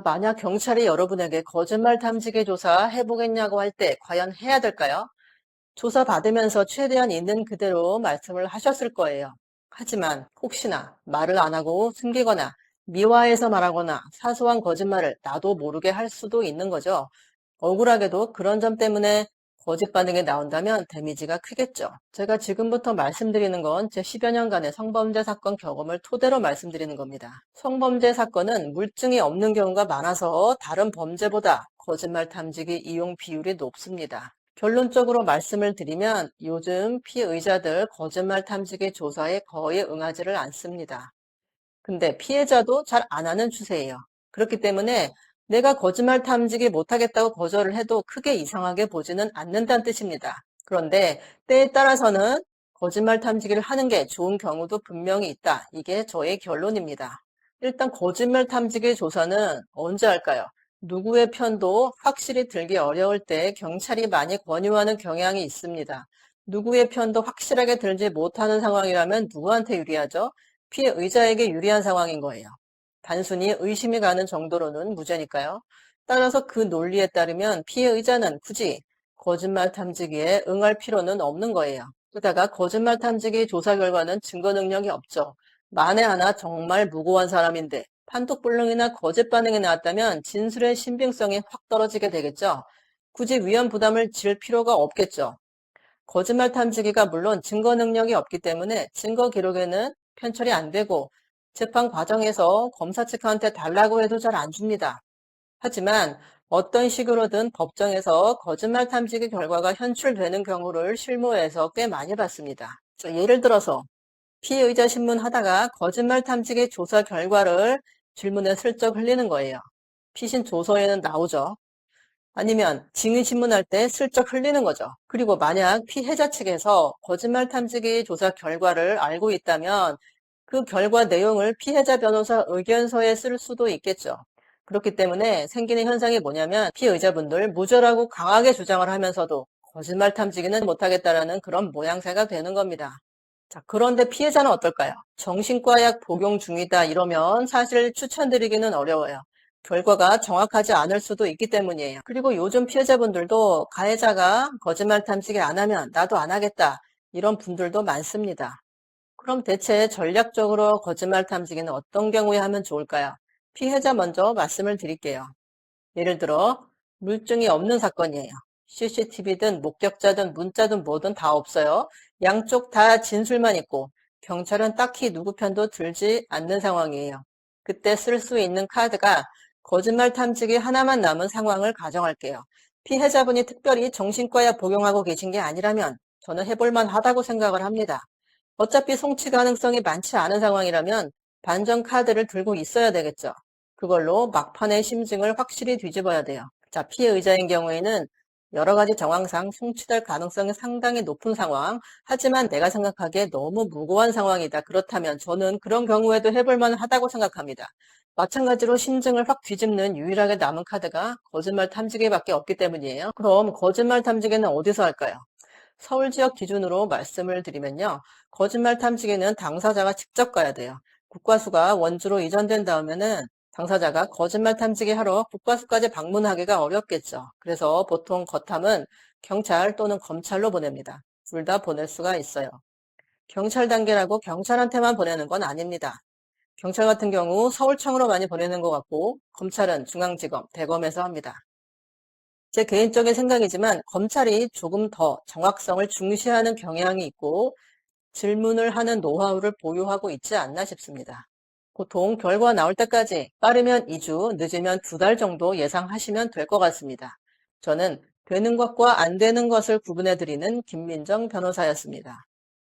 만약 경찰이 여러분에게 거짓말 탐지기 조사 해보겠냐고 할 때 과연 해야 될까요? 조사 받으면서 최대한 있는 그대로 말씀을 하셨을 거예요. 하지만 혹시나 말을 안 하고 숨기거나 미화해서 말하거나 사소한 거짓말을 나도 모르게 할 수도 있는 거죠. 억울하게도 그런 점 때문에 거짓 반응이 나온다면 데미지가 크겠죠. 제가 지금부터 말씀드리는 건 제 10여 년간의 성범죄 사건 경험을 토대로 말씀드리는 겁니다. 성범죄 사건은 물증이 없는 경우가 많아서 다른 범죄보다 거짓말 탐지기 이용 비율이 높습니다. 결론적으로 말씀을 드리면 요즘 피의자들 거짓말 탐지기 조사에 거의 응하지를 않습니다. 근데 피해자도 잘 안 하는 추세예요. 그렇기 때문에 내가 거짓말 탐지기 못하겠다고 거절을 해도 크게 이상하게 보지는 않는다는 뜻입니다. 그런데 때에 따라서는 거짓말 탐지기를 하는 게 좋은 경우도 분명히 있다. 이게 저의 결론입니다. 일단 거짓말 탐지기 조사는 언제 할까요? 누구의 편도 확실히 들기 어려울 때 경찰이 많이 권유하는 경향이 있습니다. 누구의 편도 확실하게 들지 못하는 상황이라면 누구한테 유리하죠? 피해의자에게 유리한 상황인 거예요. 단순히 의심이 가는 정도로는 무죄니까요. 따라서 그 논리에 따르면 피해의자는 굳이 거짓말 탐지기에 응할 필요는 없는 거예요. 게다가 거짓말 탐지기 조사 결과는 증거 능력이 없죠. 만에 하나 정말 무고한 사람인데 판독불능이나 거짓 반응이 나왔다면 진술의 신빙성이 확 떨어지게 되겠죠. 굳이 위험 부담을 질 필요가 없겠죠. 거짓말 탐지기가 물론 증거 능력이 없기 때문에 증거 기록에는 편철이 안 되고 재판 과정에서 검사 측한테 달라고 해도 잘 안 줍니다. 하지만 어떤 식으로든 법정에서 거짓말 탐지기 결과가 현출되는 경우를 실무에서 꽤 많이 봤습니다. 예를 들어서 피의자 신문 하다가 거짓말 탐지기 조사 결과를 질문에 슬쩍 흘리는 거예요. 피신 조서에는 나오죠. 아니면 증인신문할 때 슬쩍 흘리는 거죠. 그리고 만약 피해자 측에서 거짓말 탐지기 조사 결과를 알고 있다면 그 결과 내용을 피해자 변호사 의견서에 쓸 수도 있겠죠. 그렇기 때문에 생기는 현상이 뭐냐면 피의자분들 무죄라고 강하게 주장을 하면서도 거짓말 탐지기는 못하겠다라는 그런 모양새가 되는 겁니다. 자, 그런데 피해자는 어떨까요? 정신과약 복용 중이다 이러면 사실 추천드리기는 어려워요. 결과가 정확하지 않을 수도 있기 때문이에요. 그리고 요즘 피해자분들도 가해자가 거짓말 탐지기 안 하면 나도 안 하겠다 이런 분들도 많습니다. 그럼 대체 전략적으로 거짓말 탐지기는 어떤 경우에 하면 좋을까요? 피해자 먼저 말씀을 드릴게요. 예를 들어 물증이 없는 사건이에요. CCTV든 목격자든 문자든 뭐든 다 없어요. 양쪽 다 진술만 있고 경찰은 딱히 누구 편도 들지 않는 상황이에요. 그때 쓸 수 있는 카드가 거짓말 탐지기 하나만 남은 상황을 가정할게요. 피해자분이 특별히 정신과에 복용하고 계신 게 아니라면 저는 해볼만 하다고 생각을 합니다. 어차피 송치 가능성이 많지 않은 상황이라면 반전 카드를 들고 있어야 되겠죠. 그걸로 막판의 심증을 확실히 뒤집어야 돼요. 자, 피해의자인 경우에는 여러 가지 정황상 송치될 가능성이 상당히 높은 상황, 하지만 내가 생각하기에 너무 무고한 상황이다. 그렇다면 저는 그런 경우에도 해볼만 하다고 생각합니다. 마찬가지로 심증을 확 뒤집는 유일하게 남은 카드가 거짓말 탐지기밖에 없기 때문이에요. 그럼 거짓말 탐지기는 어디서 할까요? 서울 지역 기준으로 말씀을 드리면요. 거짓말 탐지기는 당사자가 직접 가야 돼요. 국과수가 원주로 이전된 다음에는 당사자가 거짓말 탐지기 하러 국과수까지 방문하기가 어렵겠죠. 그래서 보통 거탐은 경찰 또는 검찰로 보냅니다. 둘 다 보낼 수가 있어요. 경찰 단계라고 경찰한테만 보내는 건 아닙니다. 경찰 같은 경우 서울청으로 많이 보내는 것 같고 검찰은 중앙지검, 대검에서 합니다. 제 개인적인 생각이지만 검찰이 조금 더 정확성을 중시하는 경향이 있고 질문을 하는 노하우를 보유하고 있지 않나 싶습니다. 보통 결과 나올 때까지 빠르면 2주, 늦으면 2달 정도 예상하시면 될 것 같습니다. 저는 되는 것과 안 되는 것을 구분해 드리는 김민정 변호사였습니다.